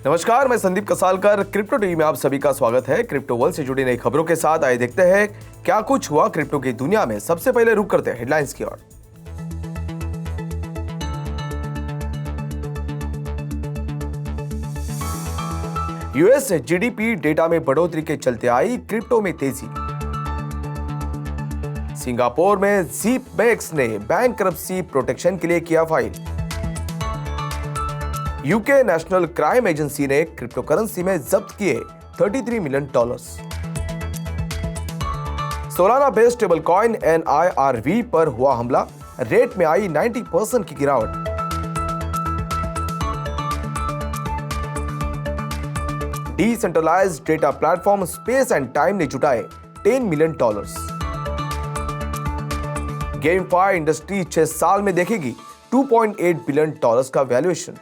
नमस्कार, मैं Sandeep कसालकर। Crypto TV में आप सभी का स्वागत है। क्रिप्टो वर्ल्ड से जुड़ी नई खबरों के साथ आइए देखते हैं क्या कुछ हुआ क्रिप्टो की दुनिया में। सबसे पहले रुक करते हैं हेडलाइंस की ओर। यूएस जीडीपी डेटा में बढ़ोतरी के चलते आई क्रिप्टो में तेजी। सिंगापुर में ज़ीपमेक्स ने बैंकरप्सी प्रोटेक्शन के लिए किया file. UK national Crime agency ने क्रिप्टो करेंसी में जब्त किए $33 million. Solana based stable coin NIRV पर हुआ हमला, रेट में आई 90% की गिरावट। Decentralised data platform Space and Time ने जुटाए $10 मिलियन। गेमफाई इंडस्ट्री 6 साल में देखेगी $2.8 बिलियन का वैल्यूएशन।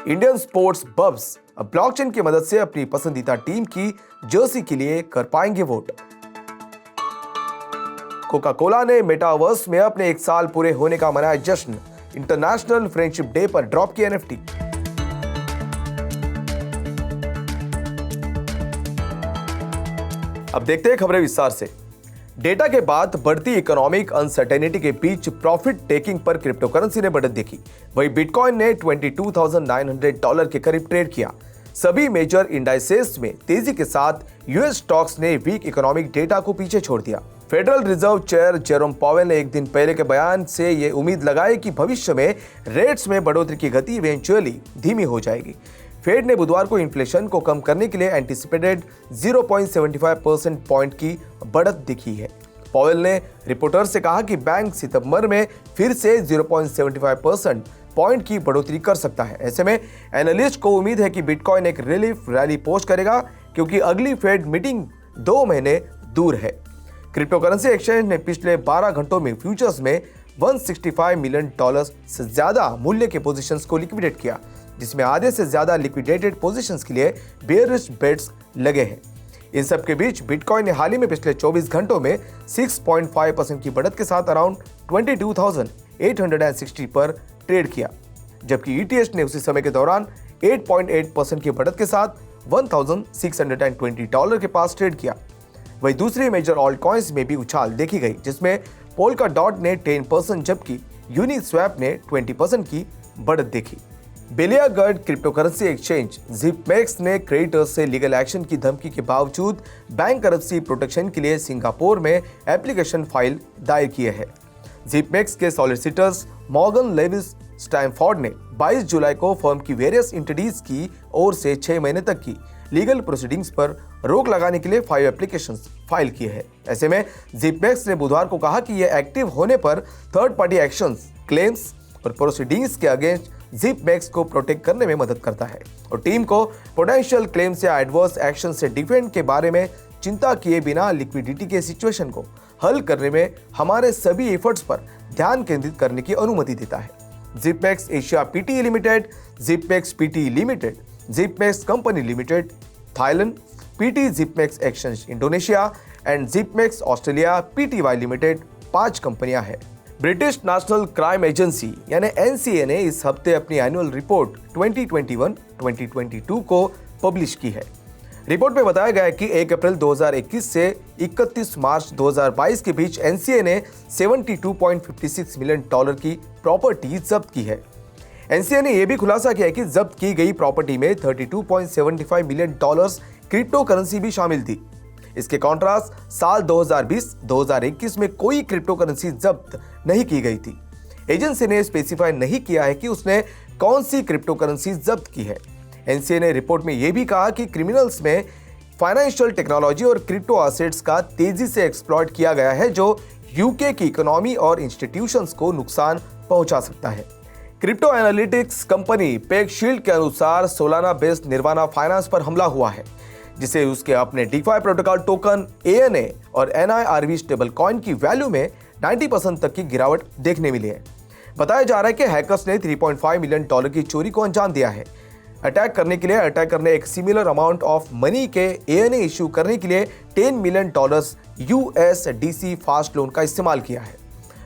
इंडियन स्पोर्ट्स बब्स अब ब्लॉकचेन की मदद से अपनी पसंदीदा टीम की जर्सी के लिए कर पाएंगे वोट। कोका कोला ने मेटावर्स में अपने 1 साल पूरे होने का मनाया जश्न। इंटरनेशनल फ्रेंडशिप डे पर ड्रॉप की NFT। अब देखते हैं खबरें विस्तार से। डेटा के बाद बढ़ती इकोनॉमिक अनसर्टेनिटी के बीच प्रॉफिट टेकिंग पर क्रिप्टो करेंसी ने बढ़त देखी। वहीं बिटकॉइन ने $22,900 के करीब ट्रेड किया। सभी मेजर इंडाइसेस में तेजी के साथ यूएस स्टॉक्स ने वीक इकोनॉमिक डेटा को पीछे छोड़ दिया। Federal reserve chair Jerome Powell ने एक दिन पहले के बयान से ये उम्मीद लगाई कि भविष्य में रेट्स में बढ़ोतरी की गति इवेंचुअली धीमी हो जाएगी। फेड ने बुधवार को इन्फ्लेशन को कम करने के लिए एंटिसिपेटेड 0.75% पॉइंट की बढ़त दिखी है। पावेल ने रिपोर्टर्स से कहा कि बैंक सितंबर में फिर से 0.75% पॉइंट की बढ़ोतरी कर सकता है। ऐसे में एनालिस्ट को उम्मीद है कि बिटकॉइन एक रिलीफ रैली पोस्ट करेगा, क्योंकि अगली फेड मीटिंग 2 महीने दूर है। क्रिप्टो करेंसी एक्सचेंज ने पिछले 12 घंटों में फ्यूचर्स में $165 मिलियन से ज्यादा मूल्य के पोजीशंस को लिक्विडेट किया, जिसमें आधे से ज्यादा लिक्विडेटेड पोजीशंस के लिए बेयरिश बेट्स लगे हैं। इन सब के बीच बिटकॉइन ने हाल ही में पिछले 24 घंटों में 6.5% की बढ़त के साथ अराउंड 22,860 पर ट्रेड किया, जबकि ETH ने उसी समय के दौरान 8.8% की बढ़त के साथ $1,620 के पास ट्रेड किया। वहीं दूसरी मेजर ऑल्ट कॉइन्स में भी उछाल देखी गई, जिसमें पोल्काडॉट ने 10% जबकि यूनिस्वैप ने 20% की बढ़त देखी। बेलियागर्ड क्रिप्टो करेंसी एक्सचेंज ज़ीपमेक्स ने क्रेडिटर्स से लीगल एक्शन की धमकी के बावजूद बैंकरप्सी प्रोटेक्शन के लिए सिंगापुर में एप्लीकेशन फाइल दायर किए है। ज़ीपमेक्स के सॉलिसिटर्स मॉर्गन लेविस स्टैनफोर्ड ने 22 जुलाई को फर्म की वेरियस एंटिटीज की ओर से 6 महीने तक की लीगल प्रोसीडिंग्स पर रोक लगाने के लिए 5 एप्लीकेशंस फाइल किए हैं। ऐसे में ज़ीपमेक्स ने बुधवार को कहा कि यह एक्टिव होने पर थर्ड पार्टी एक्शंस, क्लेम्स और प्रोसीडिंग्स के अगेंस्ट ज़ीपमेक्स को प्रोटेक्ट करने में मदद करता है और टीम को पोटेंशियल क्लेम्स या एडवर्स एक्शन से डिफेंड के बारे में चिंता किए बिना लिक्विडिटी के सिचुएशन को हल करने में हमारे सभी एफर्ट्स पर ध्यान केंद्रित करने की अनुमति देता है। Zipmex Asia PTE limited, Zipmex PTE limited, Zipmex company limited Thailand, PT Zipmex exchange Indonesia and Zipmex Australia PTY limited 5 कंपनियां हैं। ब्रिटिश नेशनल क्राइम एजेंसी यानी NCA ने इस हफ्ते अपनी एनुअल रिपोर्ट 2021-2022 को पब्लिश की है। रिपोर्ट में बताया गया है कि 1 अप्रैल 2021 से 31 मार्च 2022 के बीच NCA ने $72.56 मिलियन की प्रॉपर्टी जब्त की है। NCA ने यह भी खुलासा किया कि जब्त की गई प्रॉपर्टी में $32.75 मिलियन क्रिप्टो करेंसी भी शामिल थी। इसके कॉन्ट्रास्ट साल 2020-2021 में कोई क्रिप्टो करेंसी जब्त नहीं की गई थी। एजेंसी ने स्पेसिफाई नहीं किया है कि उसने कौन सी क्रिप्टो करेंसी जब्त की है। NCA ने रिपोर्ट में यह भी कहा कि क्रिमिनल्स में फाइनेंशियल टेक्नोलॉजी और क्रिप्टो एसेट्स का तेजी से एक्सप्लॉइट किया गया है, जो यूके की इकोनॉमी और इंस्टीट्यूशंस को नुकसान पहुंचा सकता है। क्रिप्टो एनालिटिक्स कंपनी पेगशील्ड के अनुसार सोलाना बेस्ड निर्वाणा फाइनेंस पर हमला हुआ है, जिसे उसके अपने DeFi प्रोटोकॉल टोकन ANA और NIRV स्टेबल कॉइन की वैल्यू में 90% तक की गिरावट देखने मिली है। बताया जा रहा है कि हैकर्स ने $3.5 मिलियन की चोरी को अंजाम दिया है। अटैक करने के लिए अटैकर ने एक सिमिलर अमाउंट ऑफ मनी के ANA इशू करने के लिए $10 मिलियन USDC फास्ट लोन का इस्तेमाल किया है।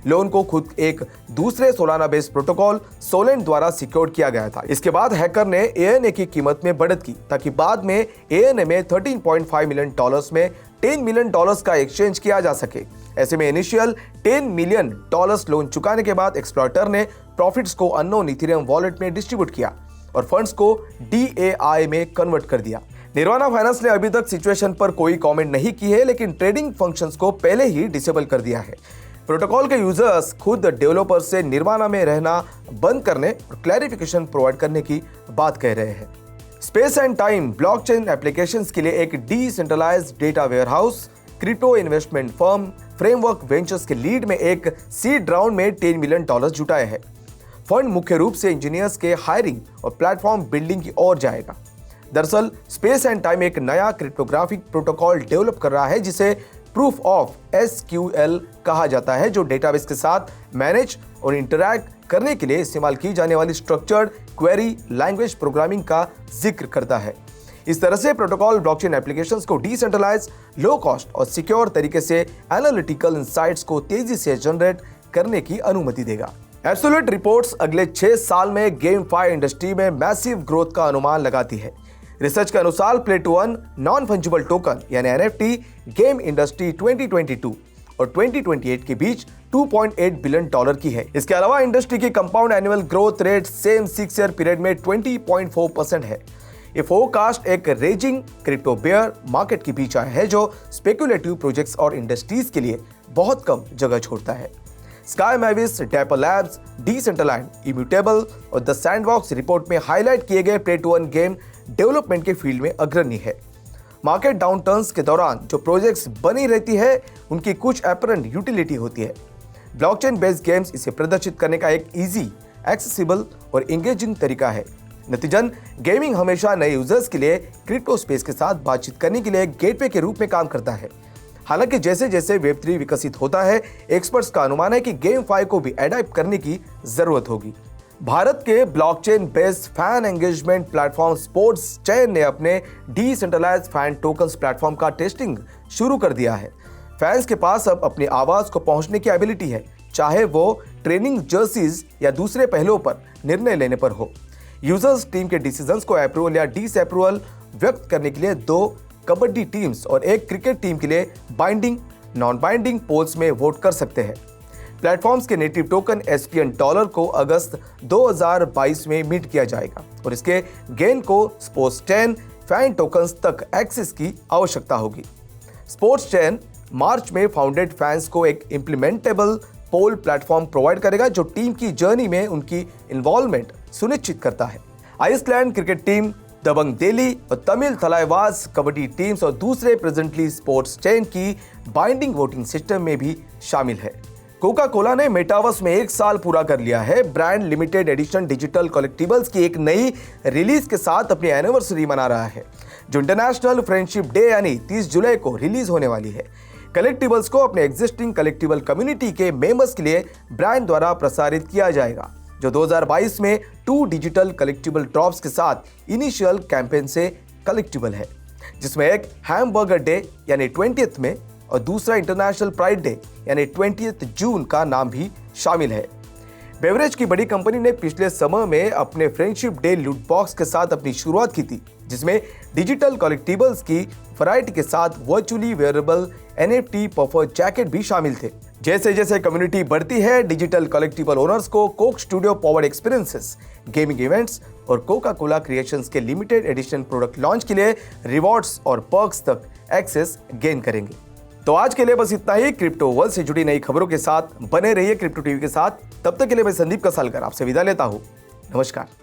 लोन को खुद एक दूसरे सोलाना बेस्ड प्रोटोकॉल सोलेंट द्वारा सिक्योर किया गया था। इसके बाद हैकर ने ANA की कीमत में बढ़त की ताकि बाद में ANA में $13.5 मिलियन में $10 मिलियन का एक्सचेंज किया जा सके। ऐसे में इनिशियल $10 मिलियन लोन चुकाने के बाद एक्सप्लॉइटर ने प्रॉफिट्स को अननोन इथेरियम वॉलेट में डिस्ट्रीब्यूट किया और फंड्स को DAI में कन्वर्ट कर दिया। निर्वाणा फाइनेंस ने अभी तक सिचुएशन पर कोई कमेंट नहीं की है, लेकिन ट्रेडिंग फंक्शंस को पहले ही डिसेबल कर दिया है। प्रोटोकॉल के यूजर्स खुद डेवलपर से निर्वाणा में रहना बंद करने और क्लैरिफिकेशन प्रोवाइड करने की बात कह रहे हैं। Space and Time blockchain applications के लिए एक decentralised data warehouse crypto investment firm Framework Ventures के लीड में एक सीड राउंड में $10 मिलियन जुटाए हैं। फंड मुख्य रूप से इंजीनियर्स के हायरिंग और प्लेटफॉर्म बिल्डिंग की ओर जाएगा। दरअसल स्पेस एंड टाइम एक नया क्रिप्टोग्राफिक प्रोटोकॉल डेवलप कर रहा है जिसे प्रूफ ऑफ SQL कहा जाता है, जो डेटाबेस के साथ मैनेज और इंटरैक्ट करने के लिए इस्तेमाल की जाने वाली स्ट्रक्चर्ड क्वेरी लैंग्वेज प्रोग्रामिंग का जिक्र करता है। इस तरह से प्रोटोकॉल ब्लॉकचेन एप्लीकेशंस को डिसेंट्रलाइज, लो कॉस्ट और सिक्योर तरीके से एनालिटिकल इंसाइट्स को तेजी से जनरेट करने की अनुमति देगा। एब्सोल्यूट रिपोर्ट्स अगले 6 साल में गेमफाई इंडस्ट्री में मैसिव ग्रोथ का अनुमान लगाती है। रिसर्च के अनुसार play to earn non fungible token यानी NFT गेम इंडस्ट्री 2022 और 2028 के बीच $2.8 बिलियन की है। इसके अलावा इंडस्ट्री की compound annual growth rate same 6 year period में 20.4% है। ये फोरकास्ट एक रेजिंग क्रिप्टो बेयर मार्केट के बीच आया है जो स्पेकुलेटिव प्रोजेक्ट्स और इंडस्ट्रीज के लिए बहुत कम जगह छोड़ता है। Sky Mavis, Dapper Labs, Decentraland, Immutable और द सैंडबॉक्स रिपोर्ट में हाईलाइट किए गए play to earn game development के फील्ड में अग्रणी है। मार्केट डाउनटर्न्स के दौरान जो प्रोजेक्ट्स बनी रहती है उनकी कुछ अपरेंट यूटिलिटी होती है। ब्लॉकचेन बेस्ड गेम्स इसे प्रदर्शित करने का एक इजी, एक्सेसिबल और एंगेजिंग तरीका है। नतीजन गेमिंग हमेशा नए यूजर्स के लिए क्रिप्टो स्पेस के साथ बातचीत करने के लिए एक गेटवे के रूप में काम करता है। हालांकि जैसे जैसे वेब3 विकसित होता है, एक्सपर्ट्स का अनुमान है कि गेमफाई को भी अडॉप्ट करने की जरूरत होगी। भारत के blockchain based fan engagement platform sports chain ने अपने डिसेंट्रलाइज्ड फैन टोकन्स प्लेटफॉर्म का टेस्टिंग शुरू कर दिया है। फैंस के पास अब अपनी आवाज को पहुंचने की एबिलिटी है, चाहे वो ट्रेनिंग जर्सीज या दूसरे पहलुओं पर निर्णय लेने पर हो। यूजर्स टीम के डिसीजंस को अप्रूवल या डिसअप्रूवल व्यक्त करने के लिए 2 कबड्डी टीम्स और 1 क्रिकेट टीम के लिए बाइंडिंग, नॉन बाइंडिंग पोल्स में वोट कर सकते हैं। प्लेटफॉर्म्स के नेटिव टोकन SPN डॉलर को अगस्त 2022 में मिंट किया जाएगा और इसके गेन को स्पोर्ट्स चेन फैन टोकन्स तक एक्सेस की आवश्यकता होगी। स्पोर्ट्स चेन मार्च में फाउंडेड फैंस को एक इम्प्लीमेंटेबल पोल प्लेटफॉर्म प्रोवाइड करेगा जो टीम की जर्नी में उनकी इन्वॉल्वमेंट सुनिश्चित करता है। आइसलैंड क्रिकेट टीम, दबंग दिल्ली और तमिल थलाइवास कबड्डी टीम्स और दूसरे प्रेजेंटली स्पोर्ट्स चेन की बाइंडिंग वोटिंग सिस्टम में भी शामिल है। कोका कोला ने मेटावर्स में 1 साल पूरा कर लिया है। Brand limited edition digital collectibles की एक नई रिलीज के साथ अपनी एनिवर्सरी मना रहा है, जो इंटरनेशनल फ्रेंडशिप डे यानी 30 जुलाई को रिलीज होने वाली है। कलेक्टिबल्स को अपने एग्जिस्टिंग कलेक्टिबल कम्युनिटी के मेंबर्स के लिए ब्रांड द्वारा प्रसारित किया जाएगा, जो 2022 में 2 डिजिटल कलेक्टिबल ड्रॉप्स के साथ इनिशियल कैंपेन से कलेक्टिबल है, जिसमें एक हैमबर्गर डे यानी 20th में और दूसरा इंटरनेशनल प्राइड डे यानी 20th जून का नाम भी शामिल है। बेवरेज की बड़ी कंपनी ने पिछले समय में अपने फ्रेंडशिप डे लूट बॉक्स के साथ अपनी शुरुआत की थी, जिसमें डिजिटल कलेक्टिबल्स की वैरायटी के साथ virtually wearable NFT puffer jacket भी शामिल थे। जैसे जैसे कम्युनिटी बढ़ती है, डिजिटल कलेक्टिबल ओनर्स को Coke studio powered experiences, gaming events और कोका कोला क्रिएशंस के लिमिटेड एडिशन प्रोडक्ट लॉन्च के लिए रिवॉर्ड्स और पर्क्स तक एक्सेस गेन करेंगे। तो आज के लिए बस इतना ही। क्रिप्टो वर्ल्ड से जुड़ी नई खबरों के साथ बने रहिए क्रिप्टो टीवी के साथ। तब तक के लिए मैं संदीप कसालकर आपसे विदा लेता हूँ। नमस्कार।